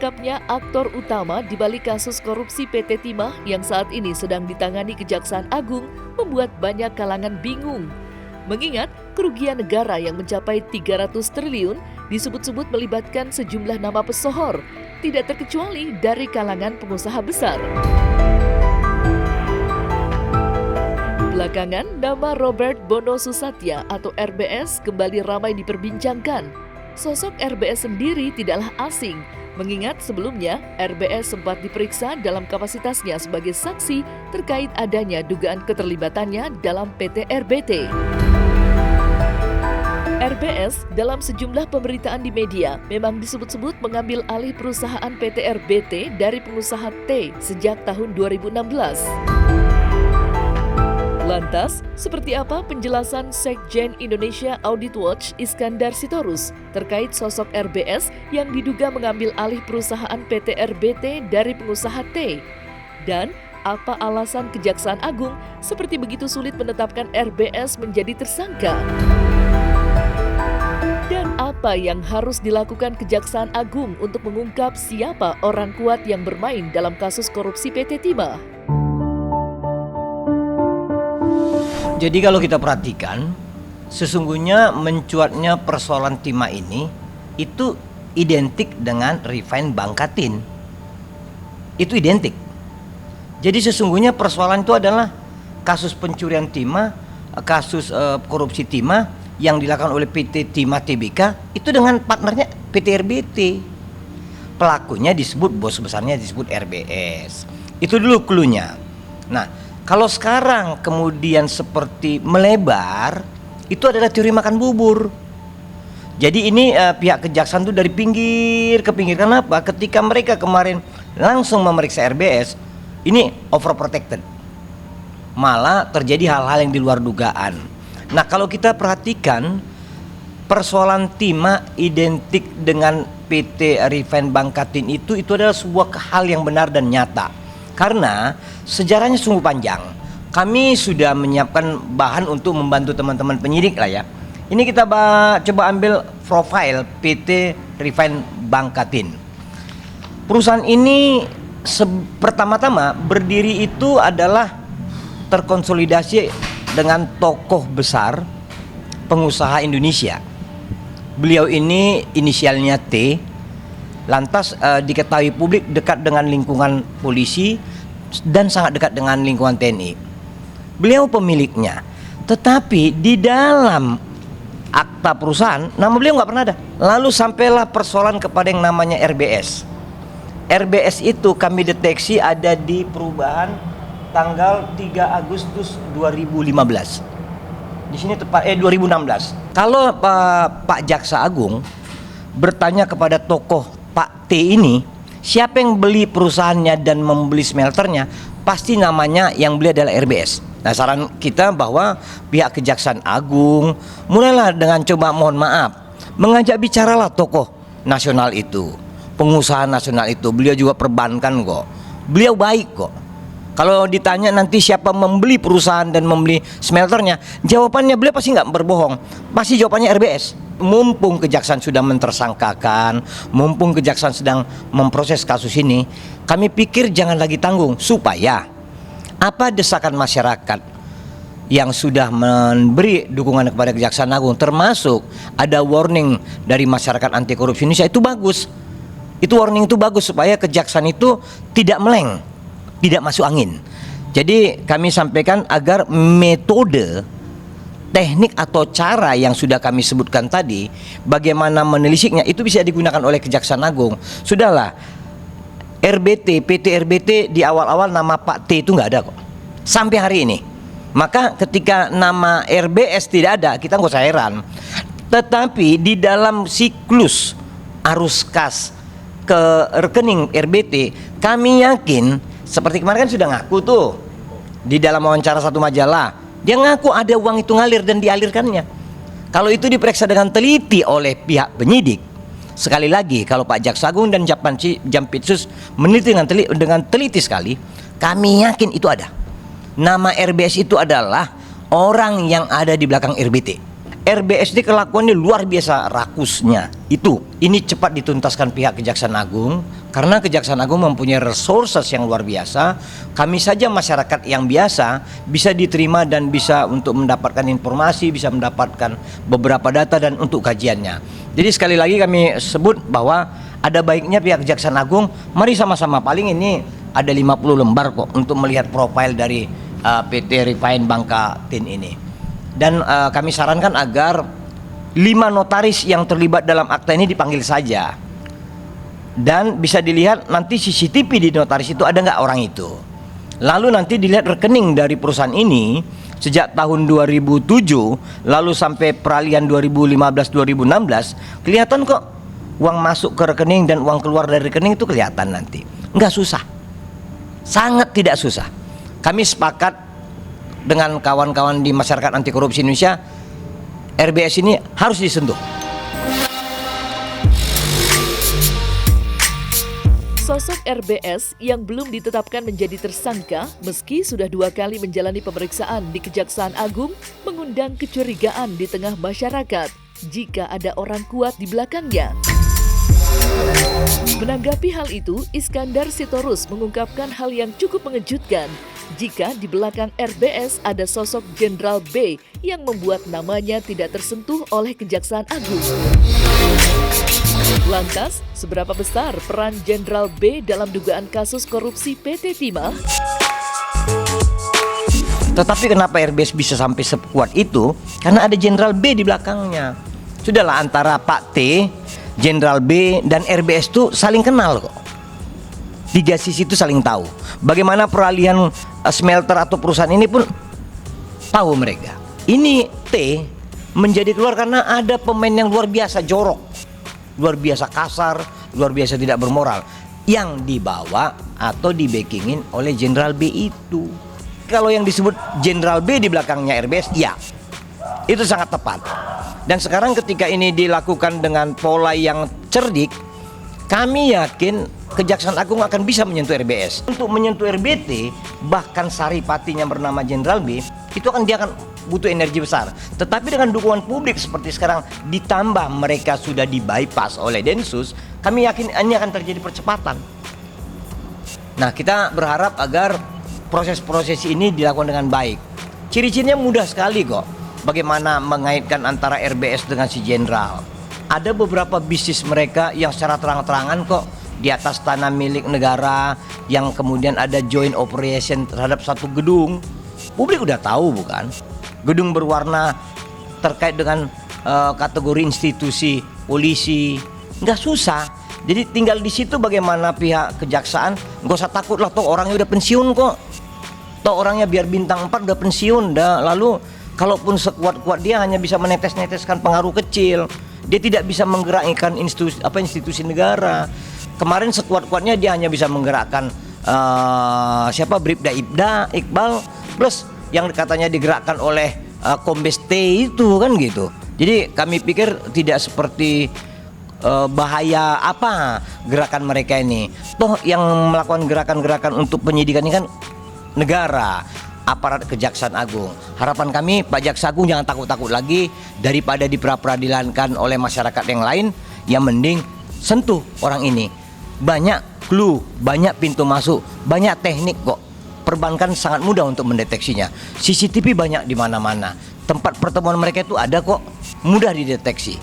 Ditangkapnya aktor utama di balik kasus korupsi PT Timah yang saat ini sedang ditangani Kejaksaan Agung membuat banyak kalangan bingung. Mengingat kerugian negara yang mencapai 300 triliun disebut-sebut melibatkan sejumlah nama pesohor, tidak terkecuali dari kalangan pengusaha besar. Belakangan, nama Robert Bono Susatya atau RBS kembali ramai diperbincangkan. Sosok RBS sendiri tidaklah asing, mengingat sebelumnya RBS sempat diperiksa dalam kapasitasnya sebagai saksi terkait adanya dugaan keterlibatannya dalam PT RBT. RBS dalam sejumlah pemberitaan di media memang disebut-sebut mengambil alih perusahaan PT RBT dari pengusaha T sejak tahun 2016. Lantas, seperti apa penjelasan Sekjen Indonesia Audit Watch Iskandar Sitorus terkait sosok RBS yang diduga mengambil alih perusahaan PT RBT dari pengusaha T? Dan apa alasan Kejaksaan Agung seperti begitu sulit menetapkan RBS menjadi tersangka? Dan apa yang harus dilakukan Kejaksaan Agung untuk mengungkap siapa orang kuat yang bermain dalam kasus korupsi PT Timah? Jadi kalau kita perhatikan, sesungguhnya mencuatnya persoalan Timah ini itu identik dengan Refined Bangkatin. Itu identik. Jadi sesungguhnya persoalan itu adalah kasus pencurian Timah, kasus korupsi Timah yang dilakukan oleh PT Timah Tbk itu dengan partnernya PT RBT. Pelakunya disebut, bos besarnya disebut RBS. Itu dulu cluenya. Nah, kalau sekarang kemudian seperti melebar, itu adalah teori makan bubur. Jadi ini pihak kejaksaan itu dari pinggir ke pinggir. Kenapa? Ketika mereka kemarin langsung memeriksa RBS, ini overprotected. Malah terjadi hal-hal yang di luar dugaan. Nah, kalau kita perhatikan, persoalan Timah identik dengan PT Refined Bangkatin itu adalah sebuah hal yang benar dan nyata. Karena sejarahnya sungguh panjang. Kami sudah menyiapkan bahan untuk membantu teman-teman penyidik lah ya. Ini kita coba ambil profil PT Refined Bangkatin. Perusahaan ini pertama-tama berdiri itu adalah terkonsolidasi dengan tokoh besar pengusaha Indonesia. Beliau ini inisialnya T. Lantas diketahui publik dekat dengan lingkungan polisi dan sangat dekat dengan lingkungan TNI. Beliau pemiliknya, tetapi di dalam akta perusahaan nama beliau nggak pernah ada. Lalu sampailah persoalan kepada yang namanya RBS. RBS itu kami deteksi ada di perubahan tanggal 3 Agustus 2015. Di sini tepat 2016. Kalau Pak Jaksa Agung bertanya kepada tokoh Pak T ini, siapa yang beli perusahaannya dan membeli smelternya, pasti namanya yang beli adalah RBS. Nah, saran kita bahwa pihak Kejaksaan Agung mulailah dengan coba mohon maaf, mengajak bicaralah tokoh nasional itu, pengusaha nasional itu. Beliau juga perbankan kok, beliau baik kok. Kalau ditanya nanti siapa membeli perusahaan dan membeli smelternya, jawabannya beliau pasti nggak berbohong, pasti jawabannya RBS. Mumpung kejaksaan sudah mentersangkakan, mumpung kejaksaan sedang memproses kasus ini, kami pikir jangan lagi tanggung, supaya apa desakan masyarakat yang sudah memberi dukungan kepada Kejaksaan Agung, termasuk ada warning dari masyarakat anti korupsi Indonesia, itu bagus. Itu warning itu bagus supaya kejaksaan itu tidak meleng, tidak masuk angin. Jadi kami sampaikan agar metode, teknik atau cara yang sudah kami sebutkan tadi, bagaimana menelisiknya itu bisa digunakan oleh Kejaksaan Agung. Sudahlah, RBT, PT RBT di awal-awal nama Pak T itu nggak ada kok, sampai hari ini. Maka ketika nama RBS tidak ada, kita nggak usah heran. Tetapi di dalam siklus arus kas ke rekening RBT, kami yakin, seperti kemarin kan sudah ngaku tuh di dalam wawancara satu majalah, dia ngaku ada uang itu ngalir dan dialirkannya. Kalau itu diperiksa dengan teliti oleh pihak penyidik, sekali lagi kalau Pak Jaksa Agung dan Jampitsus meneliti dengan teliti sekali, kami yakin itu ada. Nama RBS itu adalah orang yang ada di belakang RBT. RBS ini kelakuannya luar biasa rakusnya. Ini cepat dituntaskan pihak Kejaksaan Agung karena Kejaksaan Agung mempunyai resources yang luar biasa. Kami saja masyarakat yang biasa bisa diterima dan bisa untuk mendapatkan informasi, bisa mendapatkan beberapa data dan untuk kajiannya. Jadi sekali lagi kami sebut bahwa ada baiknya pihak Kejaksaan Agung, mari sama-sama, paling ini ada 50 lembar kok untuk melihat profil dari PT Refine Bangka Tin ini. Dan kami sarankan agar 5 notaris yang terlibat dalam akta ini dipanggil saja. Dan bisa dilihat nanti CCTV di notaris itu ada nggak orang itu. Lalu nanti dilihat rekening dari perusahaan ini sejak tahun 2007 lalu sampai peralihan 2015-2016, kelihatan kok uang masuk ke rekening dan uang keluar dari rekening itu kelihatan nanti. Nggak susah, sangat tidak susah. Kami sepakat dengan kawan-kawan di masyarakat anti korupsi Indonesia, RBS ini harus disentuh. Sosok RBS yang belum ditetapkan menjadi tersangka meski sudah 2 kali menjalani pemeriksaan di Kejaksaan Agung mengundang kecurigaan di tengah masyarakat jika ada orang kuat di belakangnya. Menanggapi hal itu, Iskandar Sitorus mengungkapkan hal yang cukup mengejutkan jika di belakang RBS ada sosok Jenderal B yang membuat namanya tidak tersentuh oleh Kejaksaan Agung. Lantas, seberapa besar peran Jenderal B dalam dugaan kasus korupsi PT Timah? Tetapi kenapa RBS bisa sampai sekuat itu? Karena ada Jenderal B di belakangnya. Sudahlah, antara Pak T, Jenderal B, dan RBS itu saling kenal kok. 3 sisi itu saling tahu. Bagaimana peralihan smelter atau perusahaan ini pun tahu mereka. Ini T menjadi keluar karena ada pemain yang luar biasa jorok, luar biasa kasar, luar biasa tidak bermoral, yang dibawa atau dibackingin oleh Jenderal B itu. Kalau yang disebut Jenderal B di belakangnya RBS, ya, itu sangat tepat. Dan sekarang ketika ini dilakukan dengan pola yang cerdik, kami yakin Kejaksaan Agung akan bisa menyentuh RBS. Untuk menyentuh RBT, bahkan saripatinya bernama Jenderal B, itu dia akan butuh energi besar. Tetapi dengan dukungan publik seperti sekarang, ditambah mereka sudah di bypass oleh Densus, kami yakin ini akan terjadi percepatan. Nah, kita berharap agar proses-proses ini dilakukan dengan baik. Ciri-cirinya mudah sekali kok. Bagaimana mengaitkan antara RBS dengan si Jenderal. Ada beberapa bisnis mereka yang secara terang-terangan kok di atas tanah milik negara, yang kemudian ada joint operation terhadap satu gedung. Publik udah tahu bukan? Gedung berwarna terkait dengan kategori institusi polisi. Nggak susah. Jadi tinggal di situ bagaimana pihak kejaksaan, nggak usah takut lah, toh orangnya udah pensiun kok. Toh orangnya biar bintang 4 udah pensiun dah. Lalu kalaupun sekuat-kuat dia hanya bisa menetes-neteskan pengaruh kecil. Dia tidak bisa menggerakkan institusi negara. Kemarin sekuat-kuatnya dia hanya bisa menggerakkan Bribda Iqbal plus yang katanya digerakkan oleh Kombes T itu kan gitu. Jadi kami pikir tidak seperti bahaya apa gerakan mereka ini. Toh yang melakukan gerakan-gerakan untuk penyidikan ini kan negara, aparat Kejaksaan Agung. Harapan kami Pak Jaksa Agung jangan takut-takut lagi, daripada diperadilankan oleh masyarakat yang lain, yang mending sentuh orang ini. Banyak clue, banyak pintu masuk, banyak teknik kok. Perbankan sangat mudah untuk mendeteksinya. CCTV banyak di mana-mana. Tempat pertemuan mereka itu ada kok, mudah dideteksi.